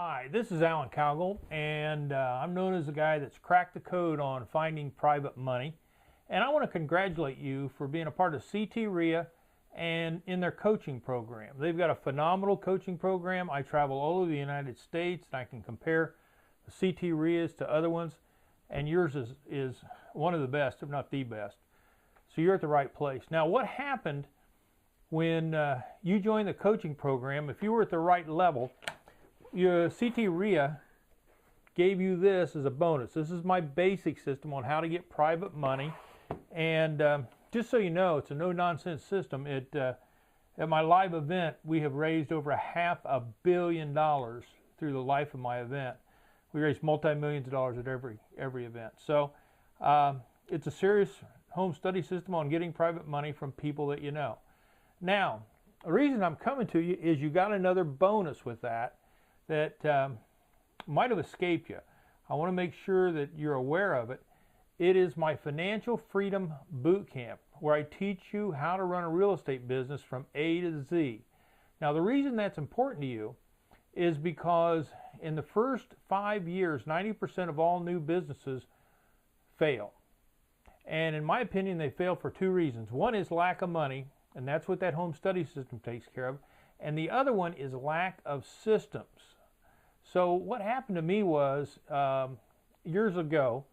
Hi, this is Alan Cowgill, and I'm known as the guy that's cracked the code on finding private money. And I want to congratulate you for being a part of CTREIA and in their coaching program. They've got a phenomenal coaching program. I travel all over the United States, and I can compare the CTREIAs to other ones, and yours is one of the best, if not the best. So you're at the right place. Now, what happened when you joined the coaching program? If you were at the right level, your CTREIA gave you this as a bonus. This is my basic system on how to get private money. And just so you know, it's a no-nonsense system. At my live event, we have raised over $500 million through the life of my event. We raise multi-millions of dollars at every event. So it's a serious home study system on getting private money from people that you know. Now, the reason I'm coming to you is you got another bonus with that might have escaped you. I want to make sure that you're aware of it. It is my Financial Freedom Boot Camp, where I teach you how to run a real estate business from A to Z. Now, the reason that's important to you is because in the first 5 years, 90% of all new businesses fail. And in my opinion, they fail for two reasons. One is lack of money, and that's what that home study system takes care of. And the other one is lack of systems. So what happened to me was, years ago,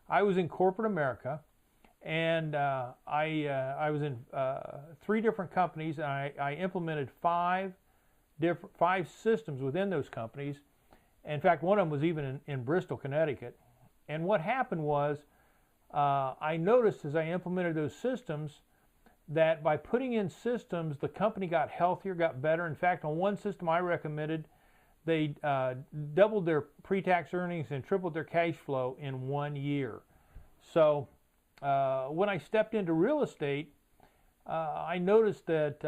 I was in corporate America, and I was in 3 different companies, and I implemented 5 systems within those companies. In fact, one of them was even in Bristol, Connecticut. And what happened was, I noticed as I implemented those systems that by putting in systems, the company got healthier, got better. In fact, on one system I recommended, they doubled their pre-tax earnings and tripled their cash flow in 1 year. So when I stepped into real estate, I noticed that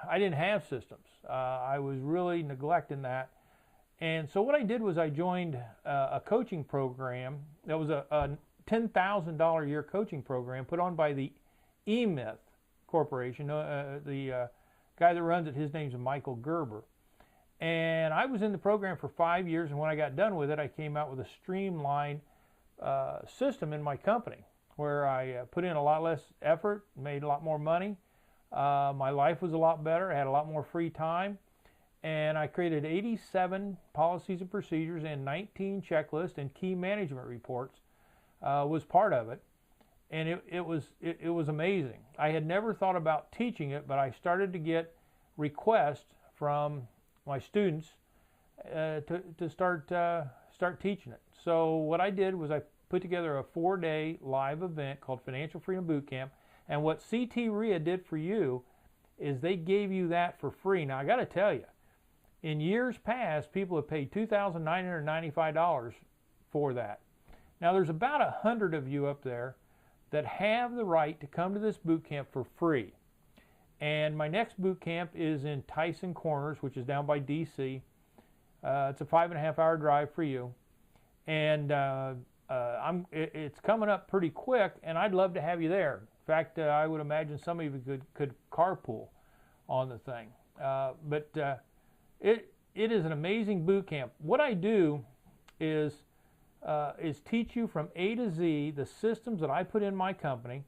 I didn't have systems. I was really neglecting that. And so what I did was I joined a coaching program that was a $10,000 a year coaching program put on by the E-Myth Corporation. The guy that runs it, his name's Michael Gerber. And I was in the program for 5 years, and when I got done with it, I came out with a streamlined system in my company where I put in a lot less effort, made a lot more money. My life was a lot better. I had a lot more free time. And I created 87 policies and procedures and 19 checklists, and key management reports was part of it. And it was amazing. I had never thought about teaching it, but I started to get requests from my students to start teaching it. So what I did was I put together a 4-day live event called Financial Freedom Boot Camp. And what CTREIA did for you is they gave you that for free. Now I got to tell you, in years past, people have paid $2,995 for that. Now there's about 100 of you up there that have the right to come to this boot camp for free. And my next boot camp is in Tyson Corners, which is down by DC. It's a 5.5-hour drive for you. And it's coming up pretty quick, and I'd love to have you there. In fact, I would imagine some of you could carpool on the thing. But it is an amazing boot camp. What I do is teach you from A to Z the systems that I put in my company,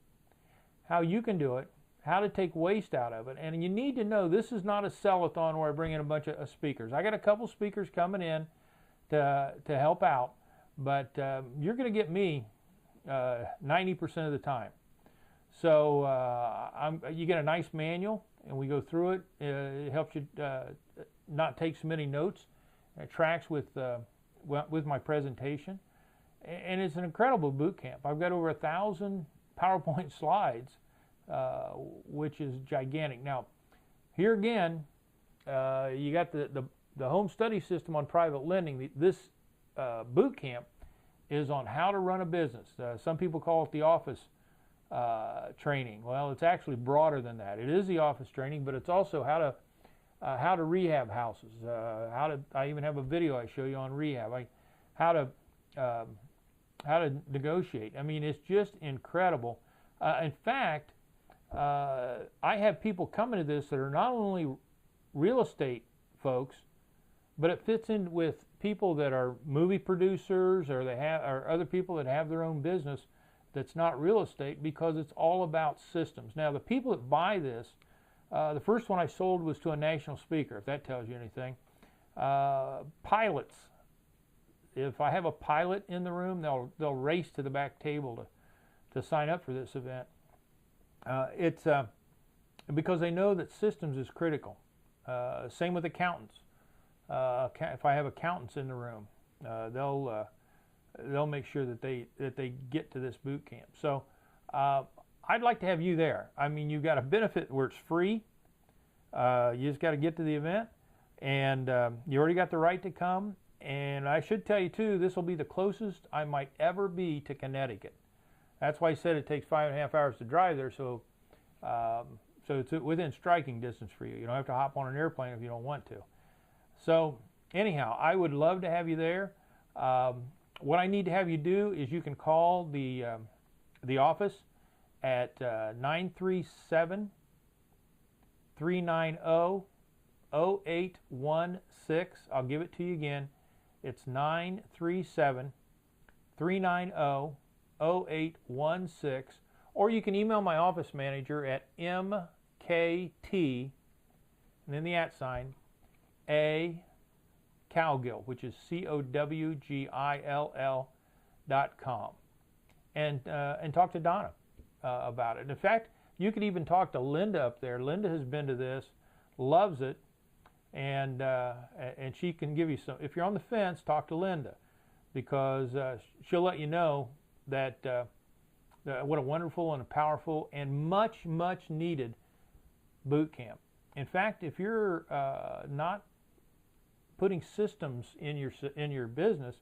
how you can do it, how to take waste out of it. And you need to know this is not a sell-a-thon where I bring in a bunch of speakers. I got a couple speakers coming in to help out, but you're going to get me 90% of the time. So you get a nice manual, and we go through it. It helps you not take so many notes. It tracks with my presentation, and it's an incredible boot camp. I've got over 1,000 PowerPoint slides, which is gigantic. Now, here again, you got the home study system on private lending. This boot camp is on how to run a business. Some people call it the office training. Well, it's actually broader than that. It is the office training, but it's also how to rehab houses. I even have a video I show you on rehab. How to negotiate. I mean, it's just incredible. In fact, I have people coming to this that are not only real estate folks, but it fits in with people that are movie producers, or or other people that have their own business that's not real estate, because it's all about systems. Now, the people that buy this, the first one I sold was to a national speaker, if that tells you anything. Pilots. If I have a pilot in the room, they'll race to the back table to sign up for this event. It's because they know that systems is critical. Same with accountants. If I have accountants in the room, they'll make sure that they get to this boot camp. So I'd like to have you there. I mean, you've got a benefit where it's free. You just got to get to the event, and you already got the right to come. And I should tell you too, this will be the closest I might ever be to Connecticut. That's why I said it takes 5.5 hours to drive there. So it's within striking distance for you. You don't have to hop on an airplane if you don't want to. So anyhow, I would love to have you there. What I need to have you do is you can call the office at 937-390-0816. I'll give it to you again. It's 937-390-0816. Or you can email my office manager at mkt, and then the @ a Cowgill, which is COWGILL.com, and talk to Donna about it. In fact, you could even talk to Linda up there. Linda has been to this, loves it, and she can give you some. If you're on the fence, talk to Linda, because she'll let you know that what a wonderful and a powerful and much needed boot camp. In fact, if you're not putting systems in your business,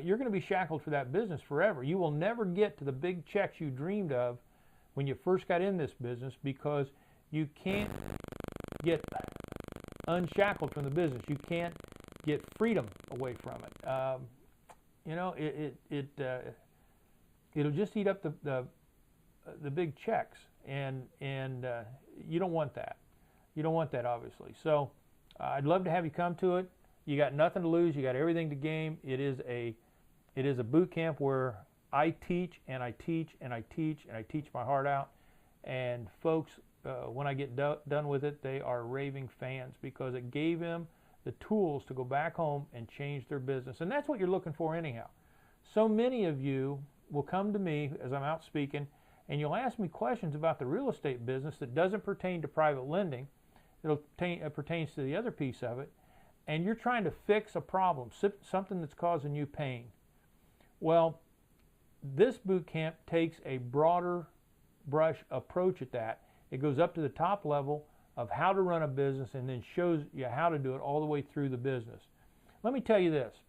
you're going to be shackled for that business forever. You will never get to the big checks you dreamed of when you first got in this business, because you can't get unshackled from the business. You can't get freedom away from it. You know, it'll just eat up the big checks, and you don't want that. You don't want that, obviously. So I'd love to have you come to it. You got nothing to lose. You got everything to gain. It is a boot camp where I teach and I teach and I teach and I teach my heart out. And folks, when I get done with it, they are raving fans, because it gave them the tools to go back home and change their business. And that's what you're looking for anyhow. So many of you will come to me as I'm out speaking, and you'll ask me questions about the real estate business that doesn't pertain to private lending. It pertains to the other piece of it. And you're trying to fix a problem, something that's causing you pain. Well, this boot camp takes a broader brush approach at that. It goes up to the top level of how to run a business, and then shows you how to do it all the way through the business. Let me tell you this.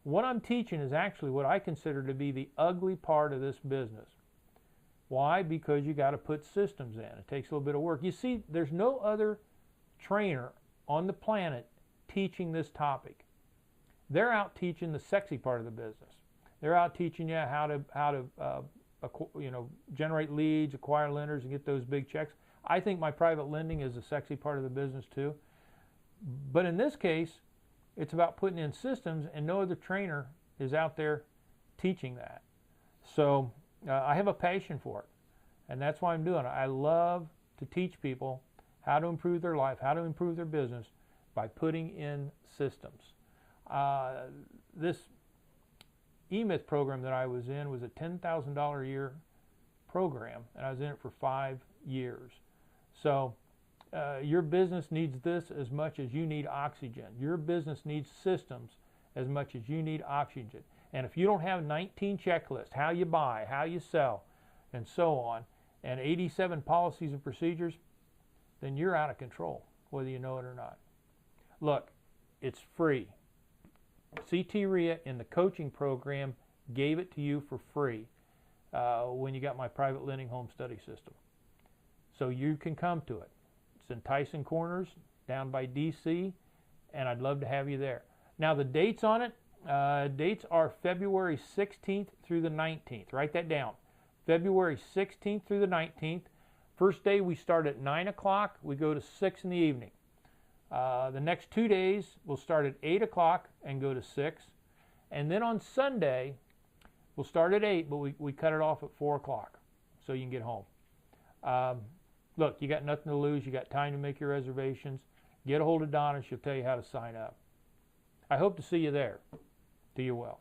What I'm teaching is actually what I consider to be the ugly part of this business. Why? Because you got to put systems in. It takes a little bit of work. You see, there's no other trainer on the planet teaching this topic. They're out teaching the sexy part of the business. They're out teaching you how to generate leads, acquire lenders, and get those big checks. I think my private lending is the sexy part of the business too. But in this case, it's about putting in systems, and no other trainer is out there teaching that. So I have a passion for it, and that's why I'm doing it. I love to teach people how to improve their life, how to improve their business by putting in systems. This E-Myth program that I was in was a $10,000 a year program, and I was in it for 5 years. So your business needs this as much as you need oxygen. Your business needs systems as much as you need oxygen. And if you don't have 19 checklists, how you buy, how you sell, and so on, and 87 policies and procedures, then you're out of control, whether you know it or not. Look, it's free. CTREIA in the coaching program gave it to you for free when you got my private lending home study system. So you can come to it. It's in Tyson Corners down by DC, and I'd love to have you there. Now the dates on it, dates are February 16th through the 19th. Write that down. February 16th through the 19th. First day we start at 9 o'clock. We go to 6 in the evening. The next 2 days we'll start at 8 o'clock and go to 6. And then on Sunday, we'll start at 8, but we cut it off at 4 o'clock so you can get home. Look, you got nothing to lose. You got time to make your reservations. Get a hold of Donna. She'll tell you how to sign up. I hope to see you there. Do you well.